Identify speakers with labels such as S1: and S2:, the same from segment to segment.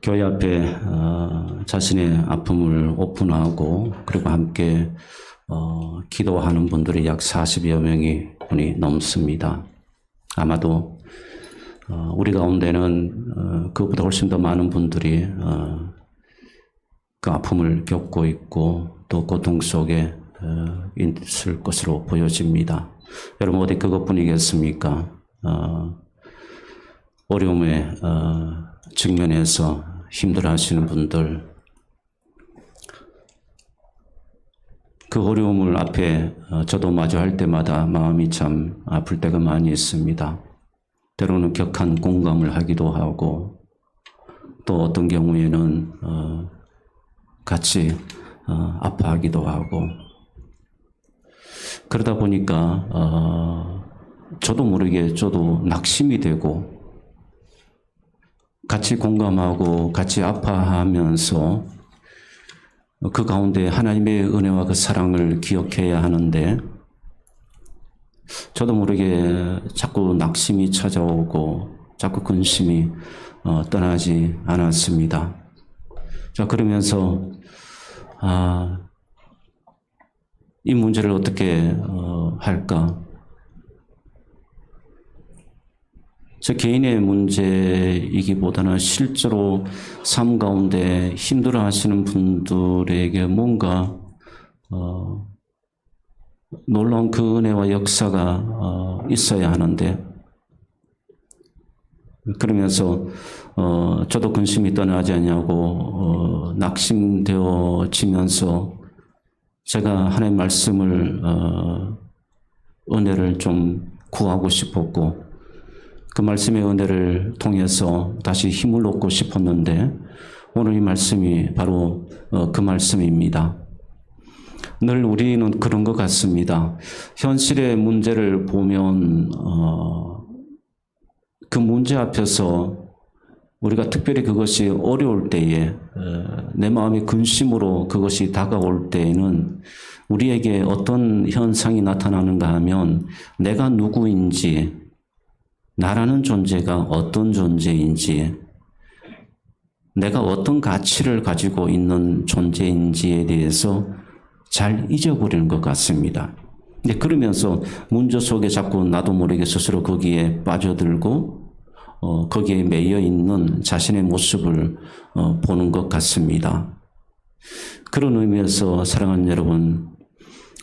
S1: 교회 앞에 자신의 아픔을 오픈하고 그리고 함께 기도하는 분들이 약 40여 분이 넘습니다. 아마도 우리 가운데는 그보다 훨씬 더 많은 분들이 그 아픔을 겪고 있고 또 고통 속에 있을 것으로 보여집니다. 여러분 어디 그것뿐이겠습니까? 어려움에 직면해서 힘들어하시는 분들, 그 어려움을 앞에 저도 마주할 때마다 마음이 참 아플 때가 많이 있습니다. 때로는 격한 공감을 하기도 하고 또 어떤 경우에는 같이 아파하기도 하고 그러다 보니까 저도 모르게 저도 낙심이 되고 같이 공감하고 같이 아파하면서 그 가운데 하나님의 은혜와 그 사랑을 기억해야 하는데 저도 모르게 자꾸 낙심이 찾아오고 자꾸 근심이 떠나지 않았습니다. 자, 그러면서 이 문제를 어떻게 할까? 저 개인의 문제이기보다는 실제로 삶 가운데 힘들어하시는 분들에게 뭔가 놀라운 그 은혜와 역사가 있어야 하는데 그러면서 저도 근심이 떠나지 않냐고 낙심되어지면서 제가 하나님의 말씀을 은혜를 좀 구하고 싶었고 그 말씀의 은혜를 통해서 다시 힘을 얻고 싶었는데 오늘 이 말씀이 바로 그 말씀입니다. 늘 우리는 그런 것 같습니다. 현실의 문제를 보면 그 문제 앞에서 우리가 특별히 그것이 어려울 때에 내 마음의 근심으로 그것이 다가올 때에는 우리에게 어떤 현상이 나타나는가 하면 내가 누구인지 나라는 존재가 어떤 존재인지 내가 어떤 가치를 가지고 있는 존재인지에 대해서 잘 잊어버리는 것 같습니다. 근데 그러면서 문제 속에 자꾸 나도 모르게 스스로 거기에 빠져들고 거기에 매여 있는 자신의 모습을 보는 것 같습니다. 그런 의미에서 사랑하는 여러분,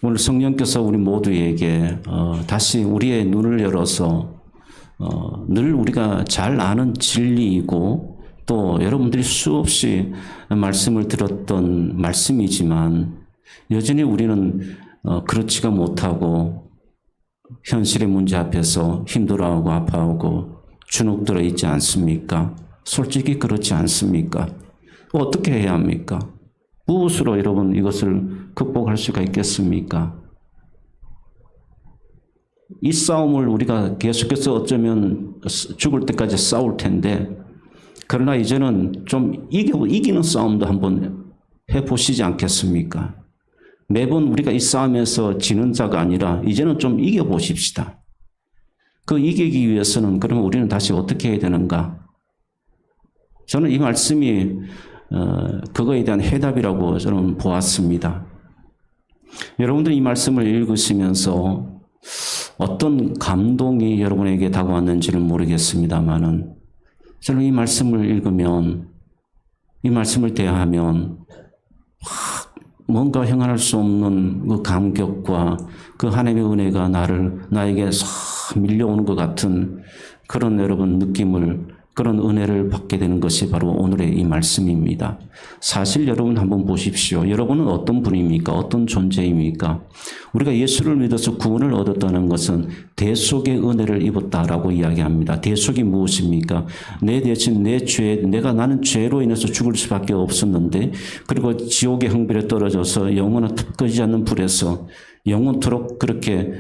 S1: 오늘 성령께서 우리 모두에게 다시 우리의 눈을 열어서 늘 우리가 잘 아는 진리이고 또 여러분들이 수없이 말씀을 들었던 말씀이지만 여전히 우리는 그렇지가 못하고 현실의 문제 앞에서 힘들어하고 아파하고 주눅들어 있지 않습니까? 솔직히 그렇지 않습니까? 어떻게 해야 합니까? 무엇으로 여러분 이것을 극복할 수가 있겠습니까? 이 싸움을 우리가 계속해서 어쩌면 죽을 때까지 싸울 텐데 그러나 이제는 좀 이기는 싸움도 한번 해보시지 않겠습니까? 매번 우리가 이 싸움에서 지는 자가 아니라 이제는 좀 이겨보십시다. 그 이기기 위해서는 그러면 우리는 다시 어떻게 해야 되는가? 저는 이 말씀이 그거에 대한 해답이라고 저는 보았습니다. 여러분들 이 말씀을 읽으시면서 어떤 감동이 여러분에게 다가왔는지는 모르겠습니다만은 저는 이 말씀을 읽으면 이 말씀을 대하면 뭔가 형언할 수 없는 그 감격과 그 하나님의 은혜가 나에게 싹 밀려오는 것 같은 그런 여러분 느낌을 그런 은혜를 받게 되는 것이 바로 오늘의 이 말씀입니다. 사실 여러분 한번 보십시오. 여러분은 어떤 분입니까? 어떤 존재입니까? 우리가 예수를 믿어서 구원을 얻었다는 것은 대속의 은혜를 입었다라고 이야기합니다. 대속이 무엇입니까? 내 대신 나는 죄로 인해서 죽을 수밖에 없었는데 그리고 지옥의 항별에 떨어져서 영원한 끄지 않는 불에서 영원토록 그렇게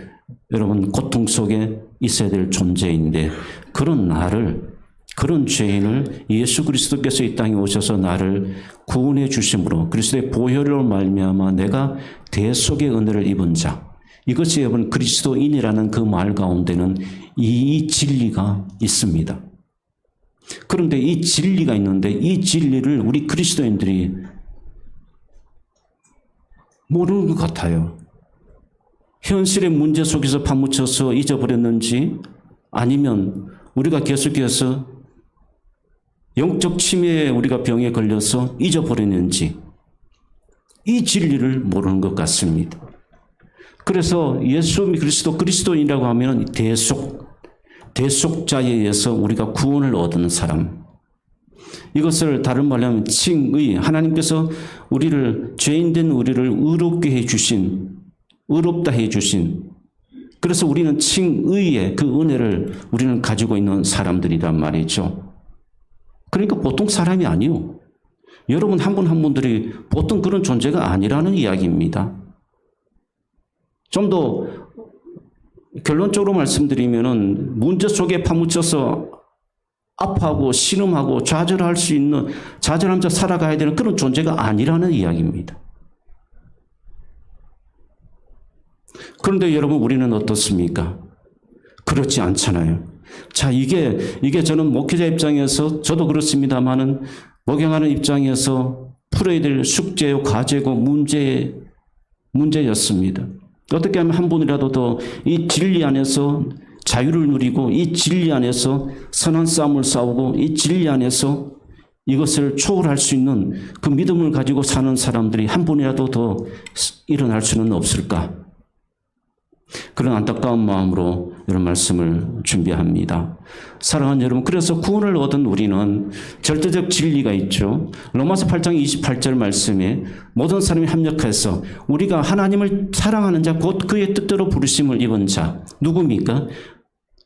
S1: 여러분 고통 속에 있어야 될 존재인데 그런 죄인을 예수 그리스도께서 이 땅에 오셔서 나를 구원해 주심으로 그리스도의 보혈로 말미암아 내가 대속의 은혜를 입은 자, 이것이 여러분 그리스도인이라는 그 말 가운데는 이 진리가 있습니다. 그런데 이 진리가 있는데 이 진리를 우리 그리스도인들이 모르는 것 같아요. 현실의 문제 속에서 파묻혀서 잊어버렸는지 아니면 우리가 계속해서 영적 치매에 우리가 병에 걸려서 잊어버렸는지 이 진리를 모르는 것 같습니다. 그래서 예수 그리스도 그리스도인이라고 하면 대속자에 의해서 우리가 구원을 얻는 사람. 이것을 다른 말로 하면 칭의, 하나님께서 우리를 죄인된 우리를 의롭게 해주신, 의롭다 해주신, 그래서 우리는 칭의의 그 은혜를 우리는 가지고 있는 사람들이란 말이죠. 그러니까 보통 사람이 아니요. 여러분 한 분 한 분들이 보통 그런 존재가 아니라는 이야기입니다. 좀 더 결론적으로 말씀드리면은 문제 속에 파묻혀서 아파하고 신음하고 좌절할 수 있는, 좌절하면서 살아가야 되는 그런 존재가 아니라는 이야기입니다. 그런데 여러분 우리는 어떻습니까? 그렇지 않잖아요. 자, 이게 저는 목회자 입장에서 저도 그렇습니다만은 목양하는 입장에서 풀어야 될 숙제요, 과제고 문제였습니다. 어떻게 하면 한 분이라도 더 이 진리 안에서 자유를 누리고 이 진리 안에서 선한 싸움을 싸우고 이 진리 안에서 이것을 초월할 수 있는 그 믿음을 가지고 사는 사람들이 한 분이라도 더 일어날 수는 없을까? 그런 안타까운 마음으로 이런 말씀을 준비합니다. 사랑하는 여러분, 그래서 구원을 얻은 우리는 절대적 진리가 있죠. 로마서 8장 28절 말씀에 모든 사람이 합력해서 우리가 하나님을 사랑하는 자, 곧 그의 뜻대로 부르심을 입은 자, 누굽니까?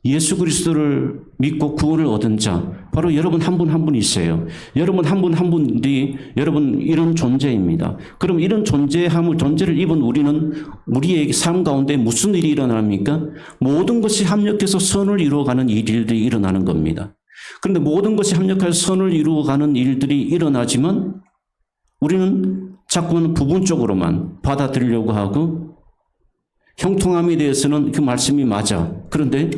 S1: 예수 그리스도를 믿고 구원을 얻은 자, 바로 여러분 한 분 한 분이세요. 여러분 한 분 한 분이 여러분 이런 존재입니다. 그럼 이런 존재를 입은 우리는 우리의 삶 가운데 무슨 일이 일어납니까? 모든 것이 합력해서 선을 이루어가는 일들이 일어나는 겁니다. 그런데 모든 것이 합력해서 선을 이루어가는 일들이 일어나지만 우리는 자꾸는 부분적으로만 받아들이려고 하고 형통함에 대해서는 그 말씀이 맞아. 그런데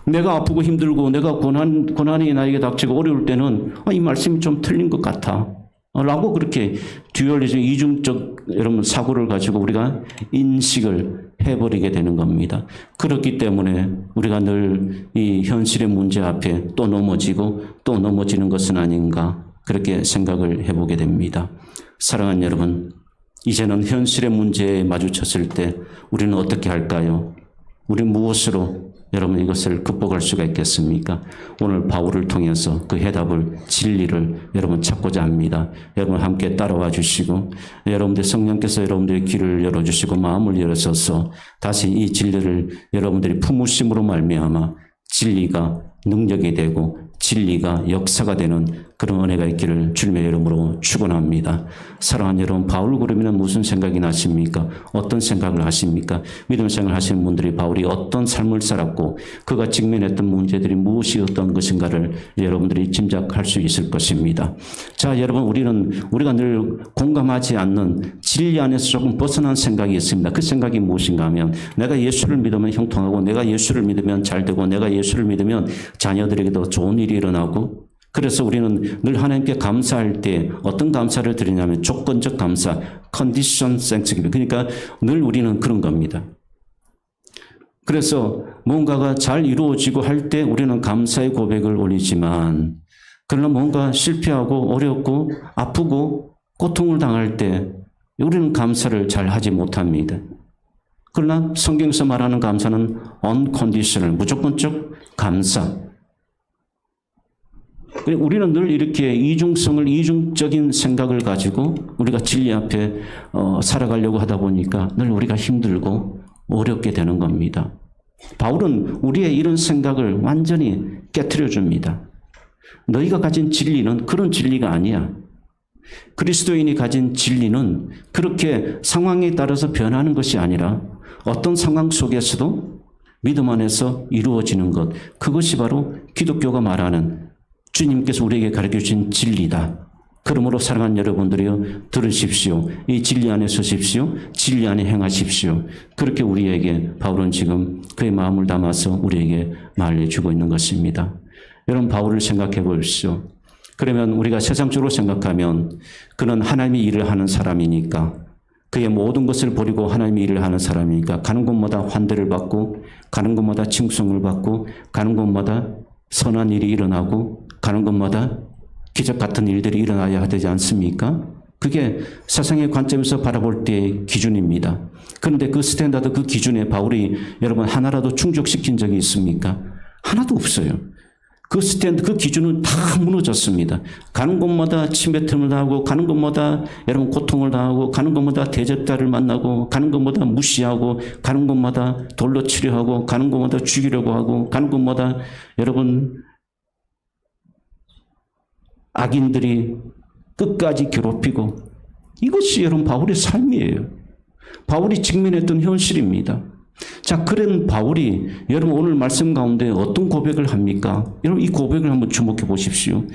S1: 내가 아프고 힘들고 내가 고난이 나에게 닥치고 어려울 때는 이 말씀이 좀 틀린 것 같아 라고 그렇게 듀얼리즘, 이중적 여러분 사고를 가지고 우리가 인식을 해버리게 되는 겁니다. 그렇기 때문에 우리가 늘 이 현실의 문제 앞에 또 넘어지고 또 넘어지는 것은 아닌가 그렇게 생각을 해보게 됩니다. 사랑하는 여러분, 이제는 현실의 문제에 마주쳤을 때 우리는 어떻게 할까요? 우리는 무엇으로 여러분 이것을 극복할 수가 있겠습니까? 오늘 바울을 통해서 그 해답을, 진리를 여러분 찾고자 합니다. 여러분 함께 따라와 주시고 여러분들 성령께서 여러분들의 귀를 열어주시고 마음을 열어서서 다시 이 진리를 여러분들이 품으심으로 말미암아 진리가 능력이 되고 진리가 역사가 되는 그런 은혜가 있기를 주님의 이름으로 축원합니다. 사랑하는 여러분, 바울 그러면 무슨 생각이 나십니까? 어떤 생각을 하십니까? 믿음 생활 하시는 분들이 바울이 어떤 삶을 살았고 그가 직면했던 문제들이 무엇이었던 것인가를 여러분들이 짐작할 수 있을 것입니다. 자, 여러분, 우리가 늘 공감하지 않는 진리 안에서 조금 벗어난 생각이 있습니다. 그 생각이 무엇인가 하면 내가 예수를 믿으면 형통하고 내가 예수를 믿으면 잘 되고 내가 예수를 믿으면 자녀들에게도 좋은 일이 일어나고 그래서 우리는 늘 하나님께 감사할 때 어떤 감사를 드리냐면 조건적 감사, condition thanksgiving. 그러니까 늘 우리는 그런 겁니다. 그래서 뭔가가 잘 이루어지고 할 때 우리는 감사의 고백을 올리지만 그러나 뭔가 실패하고 어렵고 아프고 고통을 당할 때 우리는 감사를 잘 하지 못합니다. 그러나 성경에서 말하는 감사는 unconditional, 무조건적 감사. 우리는 늘 이렇게 이중적인 생각을 가지고 우리가 진리 앞에 살아가려고 하다 보니까 늘 우리가 힘들고 어렵게 되는 겁니다. 바울은 우리의 이런 생각을 완전히 깨트려 줍니다. 너희가 가진 진리는 그런 진리가 아니야. 그리스도인이 가진 진리는 그렇게 상황에 따라서 변하는 것이 아니라 어떤 상황 속에서도 믿음 안에서 이루어지는 것, 그것이 바로 기독교가 말하는 주님께서 우리에게 가르쳐주신 진리다. 그러므로 사랑하는 여러분들이요, 들으십시오. 이 진리 안에 서십시오. 진리 안에 행하십시오. 그렇게 우리에게 바울은 지금 그의 마음을 담아서 우리에게 말해주고 있는 것입니다. 여러분 바울을 생각해 보십시오. 그러면 우리가 세상적으로 생각하면 그는 하나님의 일을 하는 사람이니까 그의 모든 것을 버리고 하나님의 일을 하는 사람이니까 가는 곳마다 환대를 받고 가는 곳마다 칭송을 받고 가는 곳마다 선한 일이 일어나고 가는 곳마다 기적 같은 일들이 일어나야 되지 않습니까? 그게 세상의 관점에서 바라볼 때의 기준입니다. 그런데 그 스탠다드 그 기준에 바울이 여러분 하나라도 충족시킨 적이 있습니까? 하나도 없어요. 그 스탠드, 그 기준은 다 무너졌습니다. 가는 곳마다 침뱉음을 당하고, 가는 곳마다 여러분 고통을 당하고, 가는 곳마다 대적자를 만나고, 가는 곳마다 무시하고, 가는 곳마다 돌로 치려 하고, 가는 곳마다 죽이려고 하고, 가는 곳마다 여러분 악인들이 끝까지 괴롭히고, 이것이 여러분 바울의 삶이에요. 바울이 직면했던 현실입니다. 자, 그런 바울이 여러분 오늘 말씀 가운데 어떤 고백을 합니까? 여러분 이 고백을 한번 주목해 보십시오.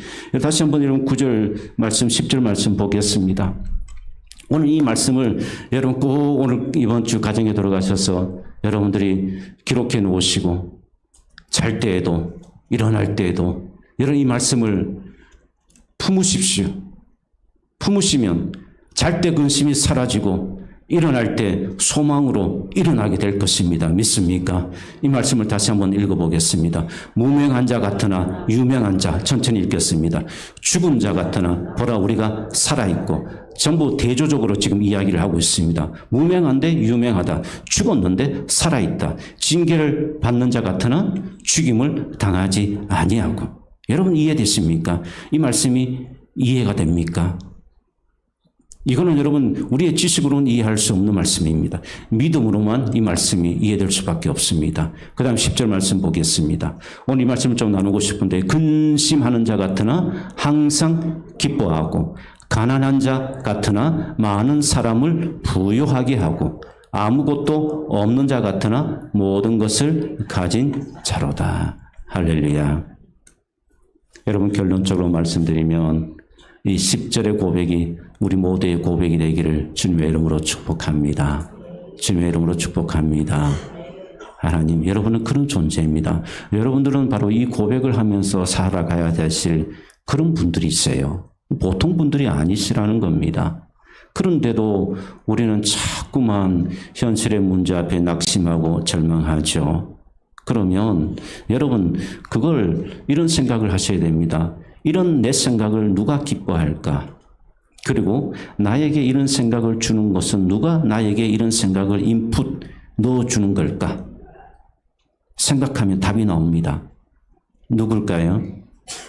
S1: 다시 한번 여러분 9절 말씀, 10절 말씀 보겠습니다. 오늘 이 말씀을 여러분 꼭 오늘 이번 주 가정에 들어가셔서 여러분들이 기록해 놓으시고 잘 때에도 일어날 때에도 여러분 이 말씀을 품으십시오. 품으시면 잘 때 근심이 사라지고 일어날 때 소망으로 일어나게 될 것입니다. 믿습니까? 이 말씀을 다시 한번 읽어보겠습니다. 무명한 자 같으나 유명한 자, 천천히 읽겠습니다. 죽은 자 같으나 보라 우리가 살아있고, 전부 대조적으로 지금 이야기를 하고 있습니다. 무명한데 유명하다. 죽었는데 살아있다. 징계를 받는 자 같으나 죽임을 당하지 아니하고. 여러분 이해되십니까? 이 말씀이 이해가 됩니까? 이거는 여러분 우리의 지식으로는 이해할 수 없는 말씀입니다. 믿음으로만 이 말씀이 이해될 수밖에 없습니다. 그 다음 10절 말씀 보겠습니다. 오늘 이 말씀을 좀 나누고 싶은데, 근심하는 자 같으나 항상 기뻐하고, 가난한 자 같으나 많은 사람을 부유하게 하고, 아무것도 없는 자 같으나 모든 것을 가진 자로다. 할렐루야. 여러분 결론적으로 말씀드리면 이 10절의 고백이 우리 모두의 고백이 되기를 주님의 이름으로 축복합니다. 주님의 이름으로 축복합니다. 하나님, 여러분은 그런 존재입니다. 여러분들은 바로 이 고백을 하면서 살아가야 되실 그런 분들이 있어요. 보통 분들이 아니시라는 겁니다. 그런데도 우리는 자꾸만 현실의 문제 앞에 낙심하고 절망하죠. 그러면 여러분 이런 생각을 하셔야 됩니다. 이런 내 생각을 누가 기뻐할까? 그리고 나에게 이런 생각을 주는 것은 누가 나에게 이런 생각을 인풋 넣어주는 걸까? 생각하면 답이 나옵니다. 누굴까요?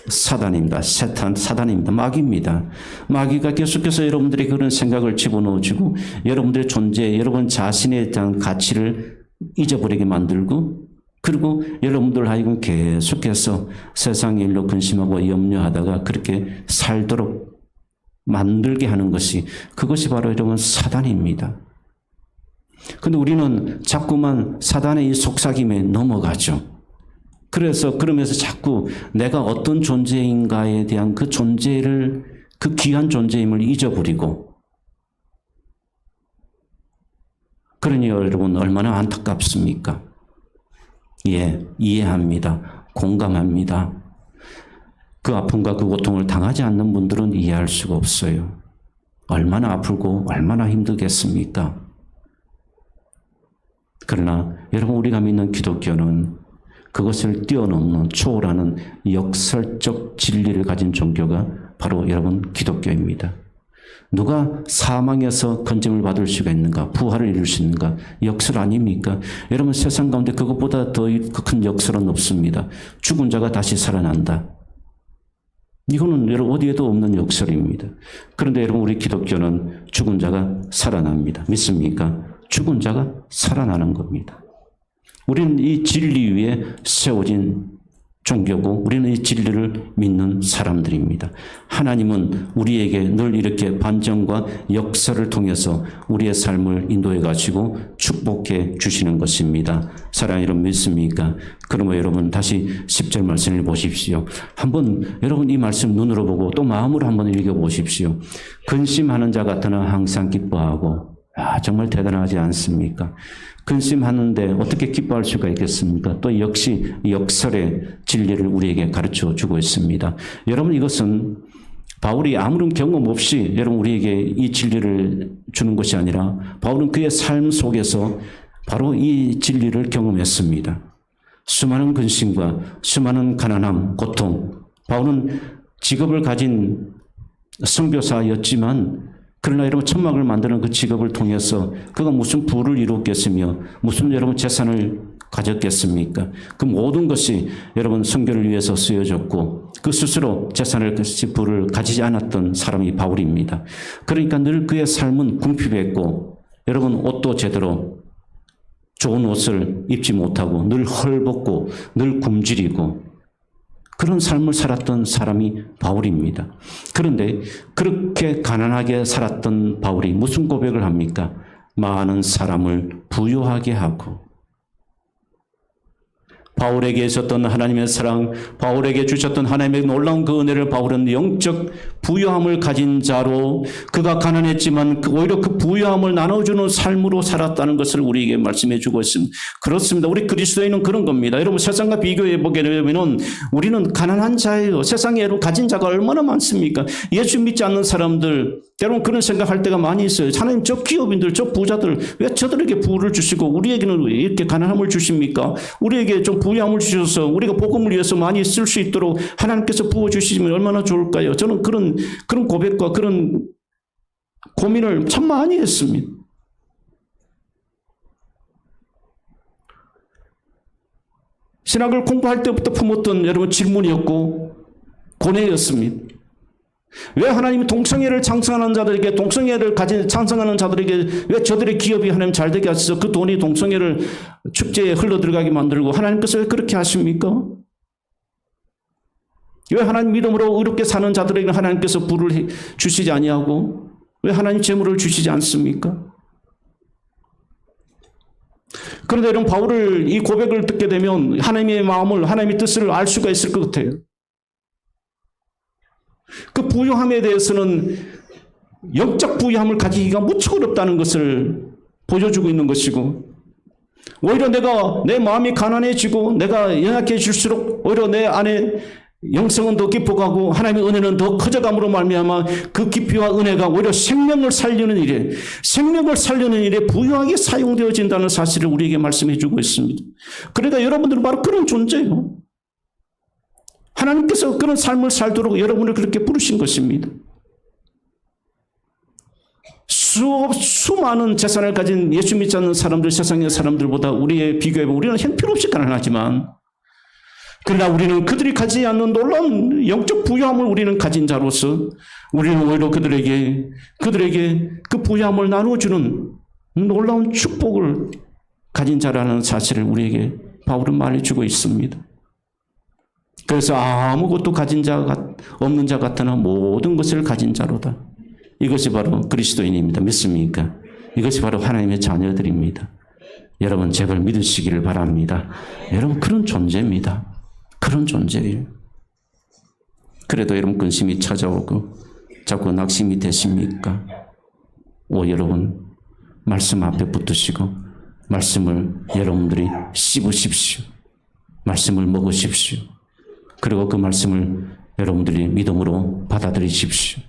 S1: 사단입니다. 사단입니다. 마귀입니다. 마귀가 계속해서 여러분들이 그런 생각을 집어넣어주고 여러분들의 존재, 여러분 자신에 대한 가치를 잊어버리게 만들고, 그리고 여러분들 하여금 계속해서 세상의 일로 근심하고 염려하다가 그렇게 살도록 만들게 하는 것이, 그것이 바로 여러분 사단입니다. 그런데 우리는 자꾸만 사단의 이 속삭임에 넘어가죠. 그러면서 자꾸 내가 어떤 존재인가에 대한 그 존재를, 그 귀한 존재임을 잊어버리고, 그러니 여러분 얼마나 안타깝습니까? 예, 이해합니다. 공감합니다. 그 아픔과 그 고통을 당하지 않는 분들은 이해할 수가 없어요. 얼마나 아프고 얼마나 힘들겠습니까? 그러나 여러분 우리가 믿는 기독교는 그것을 뛰어넘는 초월하는 역설적 진리를 가진 종교가 바로 여러분 기독교입니다. 누가 사망에서 건짐을 받을 수가 있는가? 부활을 이룰 수 있는가? 역설 아닙니까? 여러분 세상 가운데 그것보다 더 큰 역설은 없습니다. 죽은 자가 다시 살아난다. 이거는 여러분 어디에도 없는 역설입니다. 그런데 여러분 우리 기독교는 죽은 자가 살아납니다. 믿습니까? 죽은 자가 살아나는 겁니다. 우리는 이 진리 위에 세워진 종교고 우리는 이 진리를 믿는 사람들입니다. 하나님은 우리에게 늘 이렇게 반전과 역사를 통해서 우리의 삶을 인도해 가지고 축복해 주시는 것입니다. 사랑하는 여러분 믿습니까? 그러면 여러분 다시 10절 말씀을 보십시오. 한번 여러분 이 말씀 눈으로 보고 또 마음으로 한번 읽어보십시오. 근심하는 자 같으나 항상 기뻐하고 정말 대단하지 않습니까? 근심하는데 어떻게 기뻐할 수가 있겠습니까? 또 역시 역설의 진리를 우리에게 가르쳐 주고 있습니다. 여러분, 이것은 바울이 아무런 경험 없이 여러분 우리에게 이 진리를 주는 것이 아니라 바울은 그의 삶 속에서 바로 이 진리를 경험했습니다. 수많은 근심과 수많은 가난함, 고통. 바울은 직업을 가진 선교사였지만 그러나 여러분 천막을 만드는 그 직업을 통해서 그가 무슨 부를 이루었겠으며 무슨 여러분 재산을 가졌겠습니까? 그 모든 것이 여러분 선교를 위해서 쓰여졌고 그 스스로 재산을 부를 가지지 않았던 사람이 바울입니다. 그러니까 늘 그의 삶은 궁핍했고 여러분 옷도 제대로 좋은 옷을 입지 못하고 늘 헐벗고 늘 굶주리고 그런 삶을 살았던 사람이 바울입니다. 그런데 그렇게 가난하게 살았던 바울이 무슨 고백을 합니까? 많은 사람을 부유하게 하고 바울에게 있었던 하나님의 사랑, 바울에게 주셨던 하나님의 놀라운 그 은혜를 바울은 영적 부유함을 가진 자로 그가 가난했지만 오히려 그 부유함을 나눠주는 삶으로 살았다는 것을 우리에게 말씀해 주고 있습니다. 그렇습니다. 우리 그리스도인은 그런 겁니다. 여러분 세상과 비교해 보게 되면 우리는 가난한 자예요. 세상에 여러분 가진 자가 얼마나 많습니까? 예수 믿지 않는 사람들 여러분 그런 생각할 때가 많이 있어요. 하나님 저 기업인들 저 부자들 왜 저들에게 부를 주시고 우리에게는 왜 이렇게 가난함을 주십니까? 우리에게 좀 부유함을 주셔서 우리가 복음을 위해서 많이 쓸 수 있도록 하나님께서 부어주시면 얼마나 좋을까요? 저는 그런 고백과 그런 고민을 참 많이 했습니다. 신학을 공부할 때부터 품었던 여러분 질문이었고 고뇌였습니다. 왜 하나님이 동성애를 창성하는 자들에게 동성애를 가진 창성하는 자들에게 왜 저들의 기업이 하나님 잘 되게 하셔서 그 돈이 동성애를 축제에 흘러들어가게 만들고 하나님께서 왜 그렇게 하십니까? 왜 하나님 믿음으로 의롭게 사는 자들에게 하나님께서 부를 주시지 아니하고 왜 하나님 재물을 주시지 않습니까? 그런데 여러분 바울을 이 고백을 듣게 되면 하나님의 마음을 하나님의 뜻을 알 수가 있을 것 같아요. 그 부유함에 대해서는 영적 부유함을 가지기가 무척 어렵다는 것을 보여주고 있는 것이고 오히려 내 마음이 가난해지고 내가 연약해질수록 오히려 내 안에 영성은 더 깊어가고 하나님의 은혜는 더 커져감으로 말미암아 그 깊이와 은혜가 오히려 생명을 살리는 일에 부유하게 사용되어진다는 사실을 우리에게 말씀해 주고 있습니다. 그러니까 여러분들은 바로 그런 존재예요. 하나님께서 그런 삶을 살도록 여러분을 그렇게 부르신 것입니다. 수많은 재산을 가진 예수 믿지 않는 사람들, 세상의 사람들보다 우리에 비교해보면 우리는 형편없이 가난하지만 그러나 우리는 그들이 가지지 않는 놀라운 영적 부유함을 우리는 가진 자로서 우리는 오히려 그들에게 그 부유함을 나눠주는 놀라운 축복을 가진 자라는 사실을 우리에게 바울은 말해주고 있습니다. 그래서 아무것도 가진 자 없는 자 같으나 모든 것을 가진 자로다. 이것이 바로 그리스도인입니다. 믿습니까? 이것이 바로 하나님의 자녀들입니다. 여러분 제발 믿으시기를 바랍니다. 여러분 그런 존재입니다. 그런 존재예요. 그래도 여러분 근심이 찾아오고 자꾸 낙심이 되십니까? 여러분 말씀 앞에 붙으시고 말씀을 여러분들이 씹으십시오. 말씀을 먹으십시오. 그리고 그 말씀을 여러분들이 믿음으로 받아들이십시오.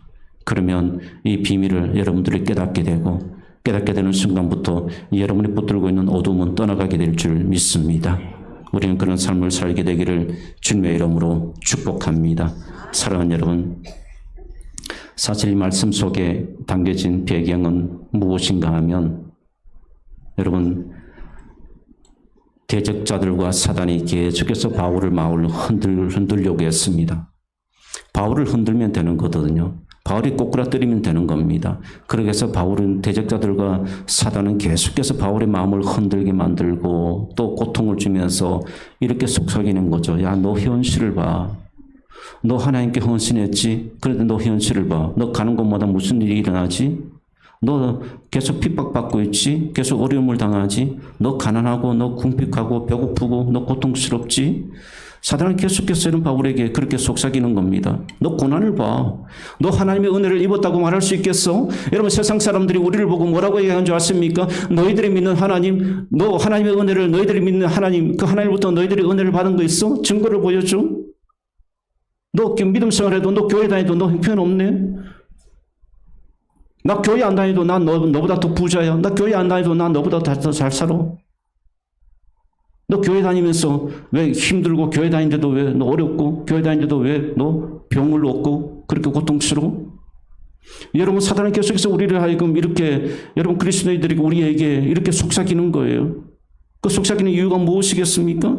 S1: 그러면 이 비밀을 여러분들이 깨닫게 되는 순간부터 여러분이 붙들고 있는 어둠은 떠나가게 될 줄 믿습니다. 우리는 그런 삶을 살게 되기를 주님의 이름으로 축복합니다. 사랑하는 여러분, 사실 이 말씀 속에 담겨진 배경은 무엇인가 하면 여러분 대적자들과 사단이 계속해서 바울을 흔들려고 했습니다. 바울을 흔들면 되는 거거든요. 바울이 꼬꾸라뜨리면 되는 겁니다. 그래서 바울은 대적자들과 사단은 계속해서 바울의 마음을 흔들게 만들고 또 고통을 주면서 이렇게 속삭이는 거죠. 야, 너 현실을 봐. 너 하나님께 헌신했지? 그런데 너 현실을 봐. 너 가는 곳마다 무슨 일이 일어나지? 너 계속 핍박받고 있지? 계속 어려움을 당하지? 너 가난하고 너 궁핍하고 배고프고 너 고통스럽지? 사단은 계속해서 이런 바울에게 그렇게 속삭이는 겁니다. 너 고난을 봐. 너 하나님의 은혜를 입었다고 말할 수 있겠어? 여러분 세상 사람들이 우리를 보고 뭐라고 얘기하는 줄 아십니까? 너희들이 믿는 하나님, 너 하나님의 은혜를 너희들이 믿는 하나님, 그 하나님부터 너희들이 은혜를 받은 거 있어? 증거를 보여줘. 너 믿음 생활해도 너 교회 다니도 너 형편 없네. 나 교회 안 다니도 난 너보다 더 부자야. 나 교회 안 다니도 난 너보다 더 잘 살아. 너 교회 다니면서 왜 힘들고 교회 다니는데도 왜 너 어렵고 교회 다니는데도 왜 너 병을 얻고 그렇게 고통스러워? 여러분 사단은 계속해서 우리를 하여금 이렇게 여러분 그리스도인들이 우리에게 이렇게 속삭이는 거예요. 그 속삭이는 이유가 무엇이겠습니까?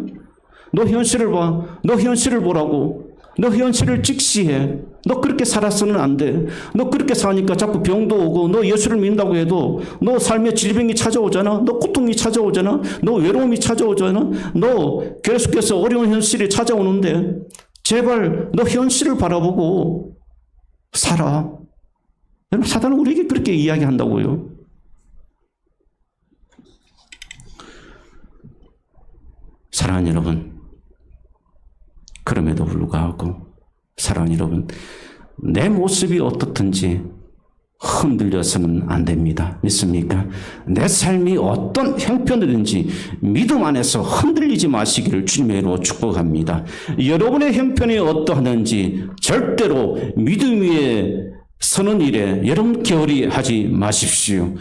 S1: 너 현실을 봐. 너 현실을 보라고. 너 현실을 직시해. 너 그렇게 살아서는 안 돼. 너 그렇게 사니까 자꾸 병도 오고 너 예수를 믿는다고 해도 너 삶에 질병이 찾아오잖아. 너 고통이 찾아오잖아. 너 외로움이 찾아오잖아. 너 계속해서 어려운 현실이 찾아오는데 제발 너 현실을 바라보고 살아. 여러분 사단은 우리에게 그렇게 이야기한다고요. 사랑하는 여러분, 그럼에도 불구하고 사랑하는 여러분, 내 모습이 어떻든지 흔들려서는 안 됩니다. 믿습니까? 내 삶이 어떤 형편이든지 믿음 안에서 흔들리지 마시기를 주님의 이름으로 축복합니다. 여러분의 형편이 어떠하든지 절대로 믿음 위에 서는 일에 여러분 게으리 하지 마십시오.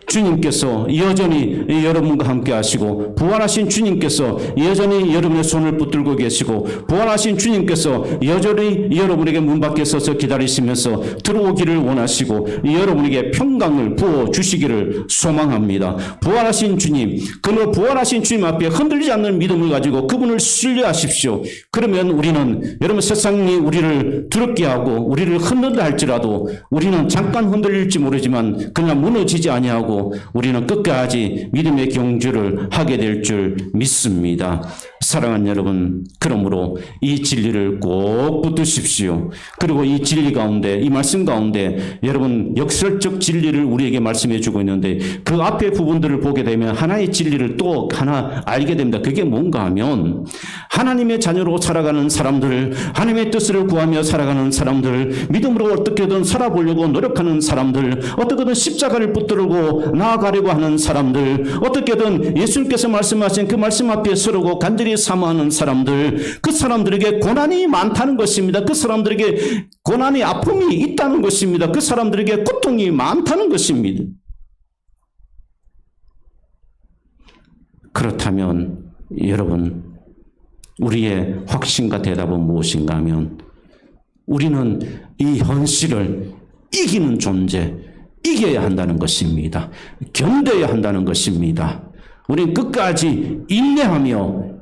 S1: 주님께서 여전히 여러분과 함께 하시고 부활하신 주님께서 여전히 여러분의 손을 붙들고 계시고 부활하신 주님께서 여전히 여러분에게 문 밖에 서서 기다리시면서 들어오기를 원하시고 여러분에게 평강을 부어주시기를 소망합니다. 부활하신 주님, 그는 부활하신 주님 앞에 흔들리지 않는 믿음을 가지고 그분을 신뢰하십시오. 그러면 우리는 여러분 세상이 우리를 두렵게 하고 우리를 흔든다 할지라도 우리는 잠깐 흔들릴지 모르지만 그냥 무너지지 아니하고 우리는 끝까지 믿음의 경주를 하게 될 줄 믿습니다. 사랑하는 여러분, 그러므로 이 진리를 꼭 붙드십시오. 그리고 이 진리 가운데, 이 말씀 가운데 여러분 역설적 진리를 우리에게 말씀해 주고 있는데 그 앞에 부분들을 보게 되면 하나의 진리를 또 하나 알게 됩니다. 그게 뭔가 하면 하나님의 자녀로 살아가는 사람들, 하나님의 뜻을 구하며 살아가는 사람들, 믿음으로 어떻게든 살아보려고 노력하는 사람들, 어떻게든 십자가를 붙들고 나아가려고 하는 사람들, 어떻게든 예수님께서 말씀하신 그 말씀 앞에 서려고 간절히 사모하는 사람들, 그 사람들에게 고난이 많다는 것입니다. 그 사람들에게 고난이 아픔이 있다는 것입니다. 그 사람들에게 고통이 많다는 것입니다. 그렇다면 여러분, 우리의 확신과 대답은 무엇인가 하면 우리는 이 현실을 이기는 존재, 이겨야 한다는 것입니다. 견뎌야 한다는 것입니다. 우리는 끝까지 인내하며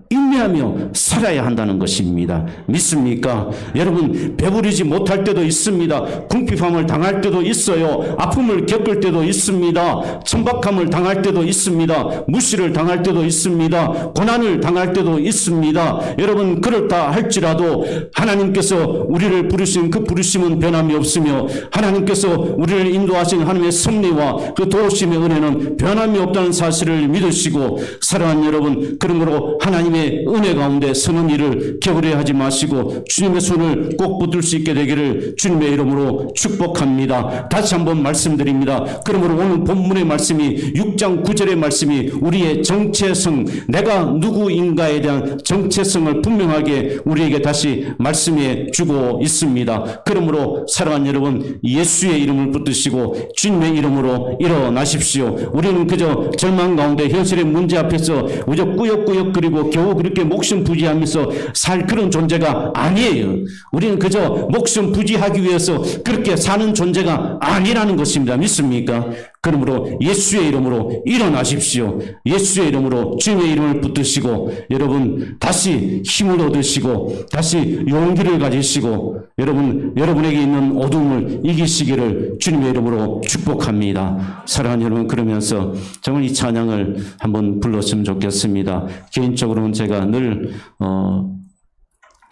S1: 살아야 한다는 것입니다. 믿습니까? 여러분 배부르지 못할 때도 있습니다. 궁핍함을 당할 때도 있어요. 아픔을 겪을 때도 있습니다. 천박함을 당할 때도 있습니다. 무시를 당할 때도 있습니다. 고난을 당할 때도 있습니다. 여러분 그렇다 할지라도 하나님께서 우리를 부르신 그 부르심은 변함이 없으며 하나님께서 우리를 인도하신 하나님의 섭리와 그 도우심의 은혜는 변함이 없다는 사실을 믿으시고 사랑하는 여러분, 그러므로 하나님의 은혜 가운데 서는 일을 게으르게 하지 마시고 주님의 손을 꼭 붙들 수 있게 되기를 주님의 이름으로 축복합니다. 다시 한번 말씀드립니다. 그러므로 오늘 본문의 말씀이 6장 9절의 말씀이 우리의 정체성, 내가 누구인가에 대한 정체성을 분명하게 우리에게 다시 말씀해 주고 있습니다. 그러므로 사랑하는 여러분, 예수의 이름을 붙드시고 주님의 이름으로 일어나십시오. 우리는 그저 절망 가운데 현실의 문제 앞에서 그저 꾸역꾸역 그리고 겨우 그렇게 목숨 부지하면서 살 그런 존재가 아니에요. 우리는 그저 목숨 부지하기 위해서 그렇게 사는 존재가 아니라는 것입니다. 믿습니까? 그러므로 예수의 이름으로 일어나십시오. 예수의 이름으로 주님의 이름을 붙드시고 여러분 다시 힘을 얻으시고 다시 용기를 가지시고 여러분에게 있는 어둠을 이기시기를 주님의 이름으로 축복합니다. 사랑하는 여러분, 그러면서 정말 이 찬양을 한번 불렀으면 좋겠습니다. 개인적으로는 제가 늘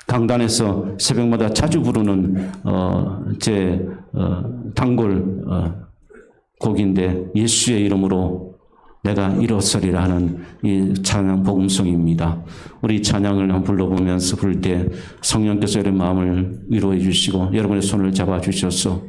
S1: 강단에서 새벽마다 자주 부르는 제 단골 곡인데 예수의 이름으로 내가 일어서리라 하는 이 찬양 복음송입니다. 우리 찬양을 한번 불러보면서 부를 때 성령께서 여러분의 마음을 위로해 주시고 여러분의 손을 잡아 주셔서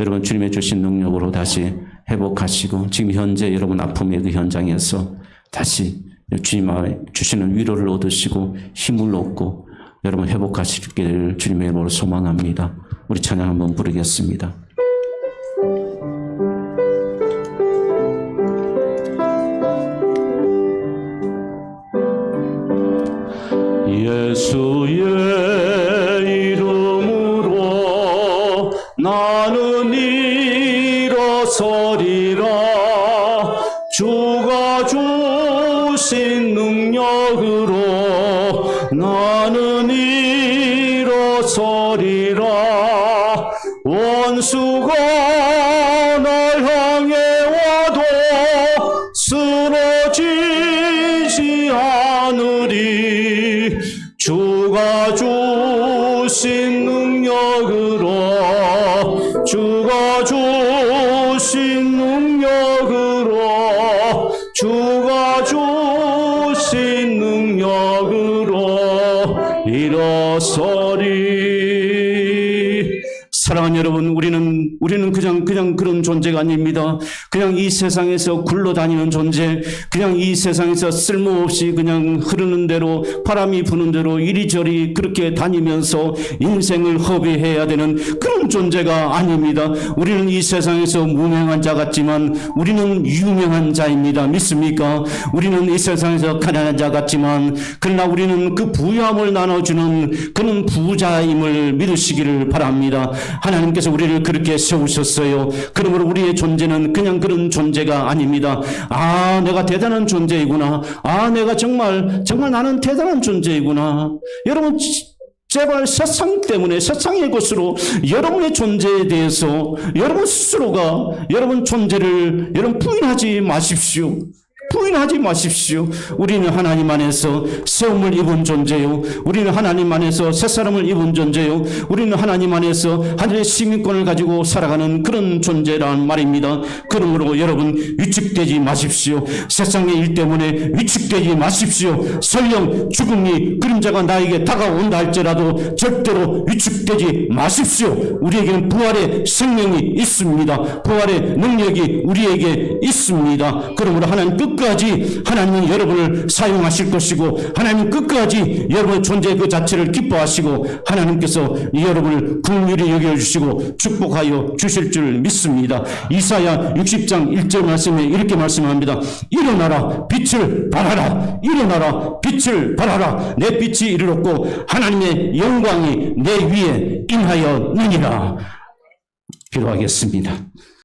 S1: 여러분 주님의 주신 능력으로 다시 회복하시고 지금 현재 여러분 아픔의 그 현장에서 다시 주님 주시는 위로를 얻으시고 힘을 얻고 여러분 회복하시기를 주님의 이름으로 소망합니다. 우리 찬양 한번 부르겠습니다. 예수의 이름으로 나는 일어서리라. 주가 주신 능력으로 나는 일어서리라. 원수가 날 향해 와도 쓰러지지 않으리. 주가 주신 능력으로 주가 주신 능력으로 주가 주신 능력으로 일어서리. 사랑하는 여러분, 우리는 그냥 그런 존재가 아닙니다. 그냥 이 세상에서 굴러다니는 존재, 그냥 이 세상에서 쓸모없이 그냥 흐르는 대로 바람이 부는 대로 이리저리 그렇게 다니면서 인생을 허비해야 되는 그런 존재가 아닙니다. 우리는 이 세상에서 무명한 자 같지만 우리는 유명한 자입니다. 믿습니까? 우리는 이 세상에서 가난한 자 같지만 그러나 우리는 그 부유함을 나눠주는 그런 부자임을 믿으시기를 바랍니다. 하나님께서 우리를 그렇게 세우셨어요. 그러므로 우리의 존재는 그냥 그런 존재가 아닙니다. 아, 내가 대단한 존재이구나. 아, 내가 정말 나는 대단한 존재이구나. 여러분, 제발 세상 때문에 세상의 것으로 여러분의 존재에 대해서 여러분 스스로가 여러분 존재를 여러분 부인하지 마십시오. 부인하지 마십시오. 우리는 하나님 안에서 세움을 입은 존재요. 우리는 하나님 안에서 새사람을 입은 존재요. 우리는 하나님 안에서 하늘의 시민권을 가지고 살아가는 그런 존재란 말입니다. 그러므로 여러분 위축되지 마십시오. 세상의 일 때문에 위축되지 마십시오. 설령 죽음이 그림자가 나에게 다가온다 할지라도 절대로 위축되지 마십시오. 우리에게는 부활의 생명이 있습니다. 부활의 능력이 우리에게 있습니다. 그러므로 하나님 끝까지 하나님은 여러분을 사용하실 것이고 하나님 끝까지 여러분의 존재 그 자체를 기뻐하시고 하나님께서 여러분을 긍휼히 여겨주시고 축복하여 주실 줄 믿습니다. 이사야 60장 1절 말씀에 이렇게 말씀합니다. 일어나라 빛을 발하라. 일어나라 빛을 발하라. 내 빛이 이르렀고 하나님의 영광이 내 위에 임하였느니라. 기도하겠습니다.